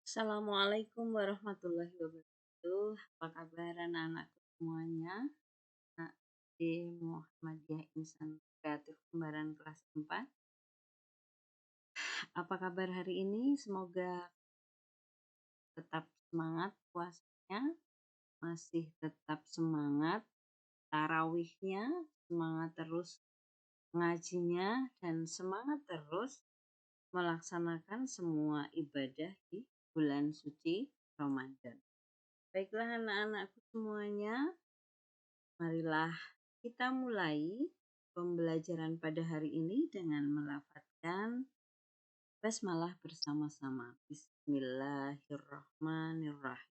Assalamualaikum warahmatullahi wabarakatuh. Apa kabar anak-anakku semuanya? Nah, di Muhammadiyah Insan Kreatif Kembaran kelas 4. Apa kabar hari ini? Semoga tetap semangat puasanya, masih tetap semangat tarawihnya, semangat terus ngajinya, dan semangat terus melaksanakan semua ibadah di bulan suci Ramadan. Baiklah anak-anakku semuanya, marilah kita mulai pembelajaran pada hari ini dengan melafadzkan basmalah bersama-sama. Bismillahirrahmanirrahim.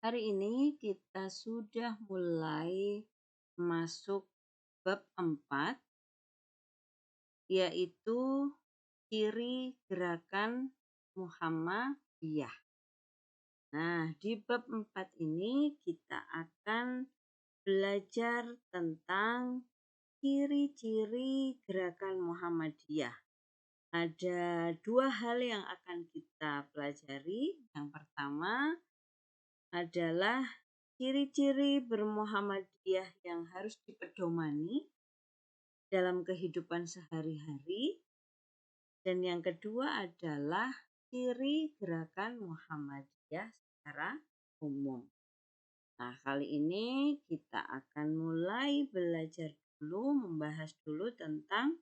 Hari ini kita sudah mulai masuk bab 4, yaitu ciri gerakan Muhammadiyah. Nah, di bab 4 ini kita akan belajar tentang ciri-ciri gerakan Muhammadiyah. Ada dua hal yang akan kita pelajari. Yang pertama adalah ciri-ciri bermuhammadiyah yang harus dipedomani dalam kehidupan sehari-hari. Dan yang kedua adalah ciri gerakan Muhammadiyah secara umum. Nah, kali ini kita akan mulai belajar dulu, membahas dulu tentang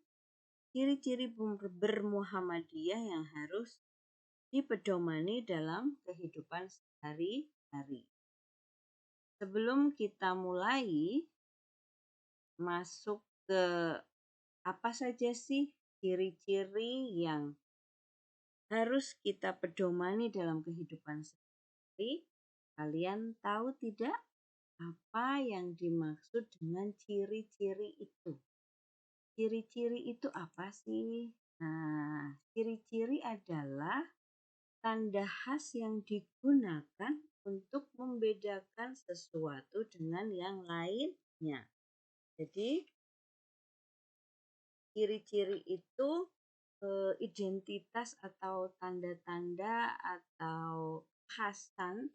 ciri-ciri bermuhammadiyah yang harus dipedomani dalam kehidupan sehari-hari. Sebelum kita mulai masuk ke apa saja sih ciri-ciri yang harus kita pedomani dalam kehidupan sehari-hari, kalian tahu tidak apa yang dimaksud dengan ciri-ciri itu? Ciri-ciri itu apa sih? Nah, ciri-ciri adalah tanda khas yang digunakan untuk membedakan sesuatu dengan yang lainnya. Jadi, ciri-ciri itu identitas atau tanda-tanda atau khasan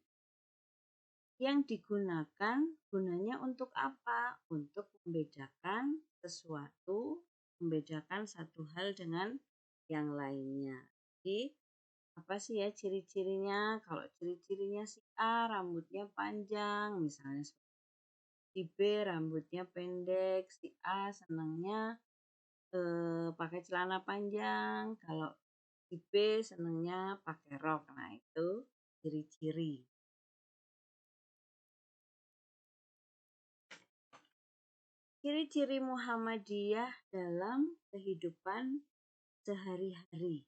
yang digunakan gunanya untuk apa? Untuk membedakan sesuatu, membedakan satu hal dengan yang lainnya. Jadi, apa sih ya ciri-cirinya? Kalau ciri-cirinya si A rambutnya panjang, misalnya si B rambutnya pendek, si A senangnya pakai celana panjang, kalau si B senangnya pakai rok. Nah, itu ciri-ciri. Ciri-ciri Muhammadiyah dalam kehidupan sehari-hari.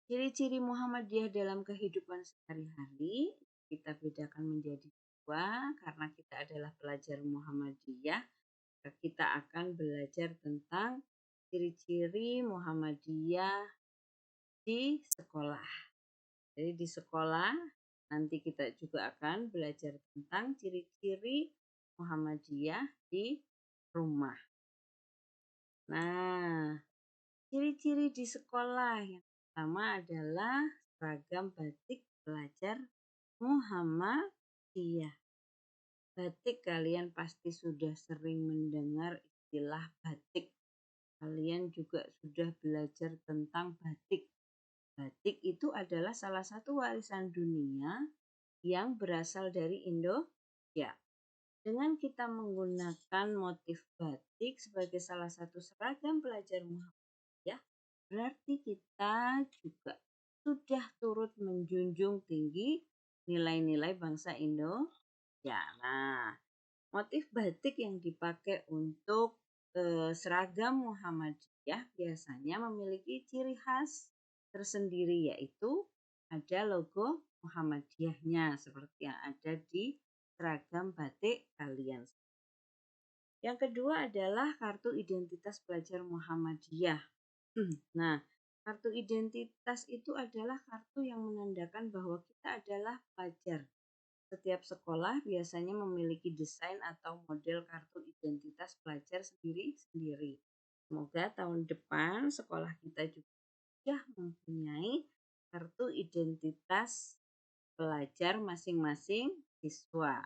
Ciri-ciri Muhammadiyah dalam kehidupan sehari-hari kita bedakan menjadi dua, karena kita adalah pelajar Muhammadiyah. Kita akan belajar tentang ciri-ciri Muhammadiyah di sekolah. Jadi di sekolah nanti kita juga akan belajar tentang ciri-ciri Muhammadiyah di rumah. Nah, ciri-ciri di sekolah yang pertama adalah seragam batik pelajar Muhammadiyah. Batik, kalian pasti sudah sering mendengar istilah batik. Kalian juga sudah belajar tentang batik. Batik itu adalah salah satu warisan dunia yang berasal dari Indonesia. Dengan kita menggunakan motif batik sebagai salah satu seragam pelajar Muhammadiyah, berarti kita juga sudah turut menjunjung tinggi nilai-nilai bangsa Indonesia. Nah, motif batik yang dipakai untuk seragam Muhammadiyah biasanya memiliki ciri khas tersendiri, yaitu ada logo Muhammadiyahnya seperti yang ada di seragam batik kalian. Yang kedua adalah kartu identitas pelajar Muhammadiyah. Nah, kartu identitas itu adalah kartu yang menandakan bahwa kita adalah pelajar. Setiap sekolah biasanya memiliki desain atau model kartu identitas pelajar sendiri-sendiri. Semoga tahun depan sekolah kita juga mempunyai kartu identitas pelajar masing-masing siswa.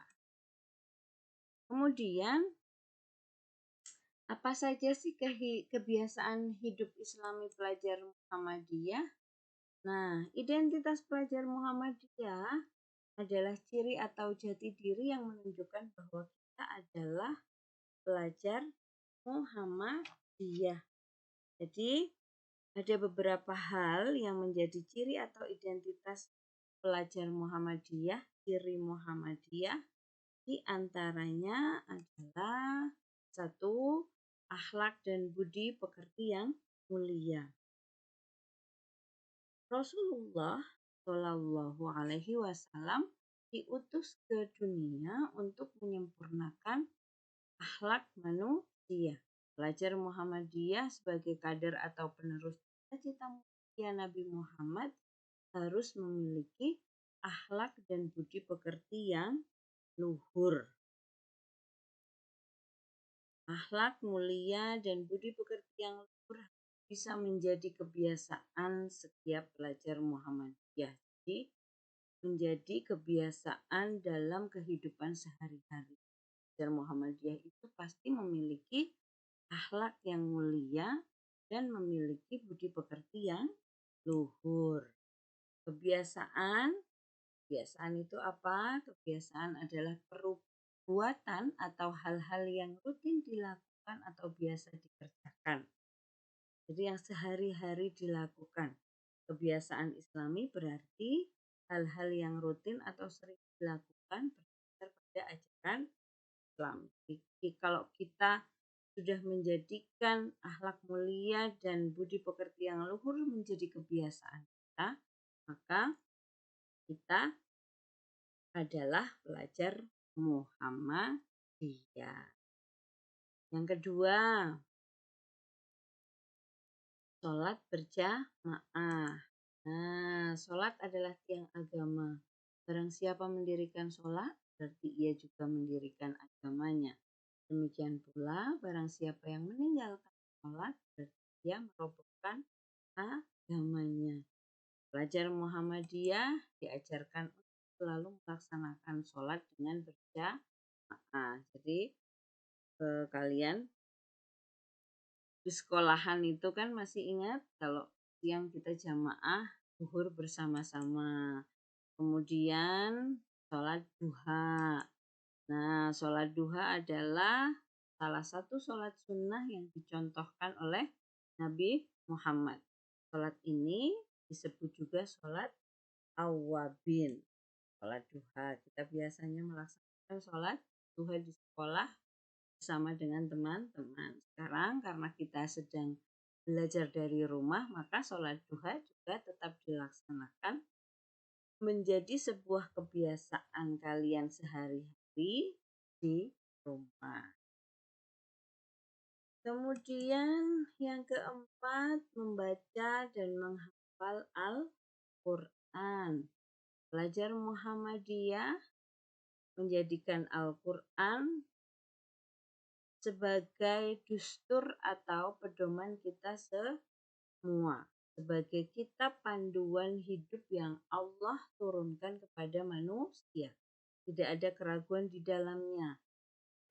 Kemudian, apa saja sih kebiasaan hidup Islami pelajar Muhammadiyah? Nah, identitas pelajar Muhammadiyah adalah ciri atau jati diri yang menunjukkan bahwa kita adalah pelajar Muhammadiyah. Jadi, ada beberapa hal yang menjadi ciri atau identitas pelajar Muhammadiyah, ciri Muhammadiyah. Di antaranya adalah 1. Akhlak dan budi pekerti yang mulia. Rasulullah Shallallahu Alaihi Wasallam diutus ke dunia untuk menyempurnakan akhlak manusia. Pelajar Muhammadiyah sebagai kader atau penerus cita-cita mulia Nabi Muhammad harus memiliki akhlak dan budi pekerti yang luhur. Akhlak mulia dan budi pekerti yang luhur bisa menjadi kebiasaan setiap pelajar Muhammadiyah. Jadi, menjadi kebiasaan dalam kehidupan sehari-hari. Pelajar Muhammadiyah itu pasti memiliki akhlak yang mulia dan memiliki budi pekerti yang luhur. Kebiasaan itu apa? Kebiasaan adalah perbuatan atau hal-hal yang rutin dilakukan atau biasa dikerjakan. Jadi yang sehari-hari dilakukan. Kebiasaan Islami berarti hal-hal yang rutin atau sering dilakukan berdasar pada ajaran Islam. Jadi kalau kita sudah menjadikan akhlak mulia dan budi pekerti yang luhur menjadi kebiasaan kita, maka kita adalah pelajar Muhammadiyah. Yang kedua, sholat berjamaah. Nah, sholat adalah tiang agama. Barang siapa mendirikan sholat, berarti ia juga mendirikan agamanya. Demikian pula, barang siapa yang meninggalkan sholat, berarti ia merobohkan agamanya. Pelajar Muhammadiyah diajarkan untuk selalu melaksanakan sholat dengan berjamaah. Jadi kalian di sekolahan itu kan masih ingat kalau siang kita jamaah zuhur bersama-sama. Kemudian sholat duha. Nah, sholat duha adalah salah satu sholat sunnah yang dicontohkan oleh Nabi Muhammad. Sholat ini disebut juga sholat awabin. Sholat duha. Kita biasanya melaksanakan sholat duha di sekolah bersama dengan teman-teman. Sekarang karena kita sedang belajar dari rumah, maka sholat duha juga tetap dilaksanakan menjadi sebuah kebiasaan kalian sehari-hari di rumah. Kemudian yang keempat, membaca dan menghafal Al-Quran. Pelajar Muhammadiyah menjadikan Al-Quran sebagai dustur atau pedoman kita semua. Sebagai kitab panduan hidup yang Allah turunkan kepada manusia. Tidak ada keraguan di dalamnya.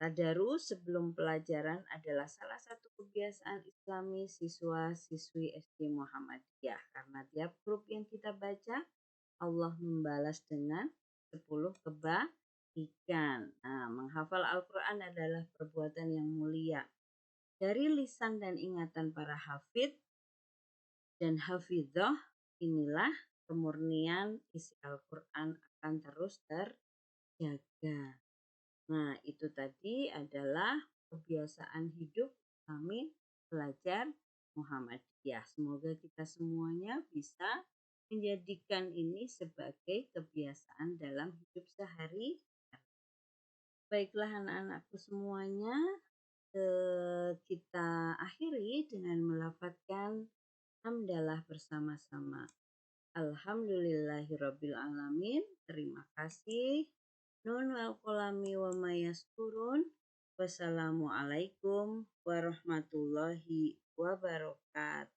Tadarus sebelum pelajaran adalah salah satu kebiasaan Islami siswa-siswi SD Muhammadiyah. Karena tiap grup yang kita baca, Allah membalas dengan 10 kebaikan. Nah, menghafal Al-Quran adalah perbuatan yang mulia. Dari lisan dan ingatan para hafid dan hafidhah, inilah kemurnian isi Al-Quran akan terus terjaga. Nah, itu tadi adalah kebiasaan hidup kami pelajar Muhammadiyah. Semoga kita semuanya bisa menjadikan ini sebagai kebiasaan dalam hidup sehari-hari. Baiklah anak-anakku semuanya, kita akhiri dengan melafadzkan hamdalah bersama-sama. Alhamdulillahirabbil alamin. Terima kasih. Nun wal qalami wa ma yasturun. Wassalamualaikum warahmatullahi wabarakatuh.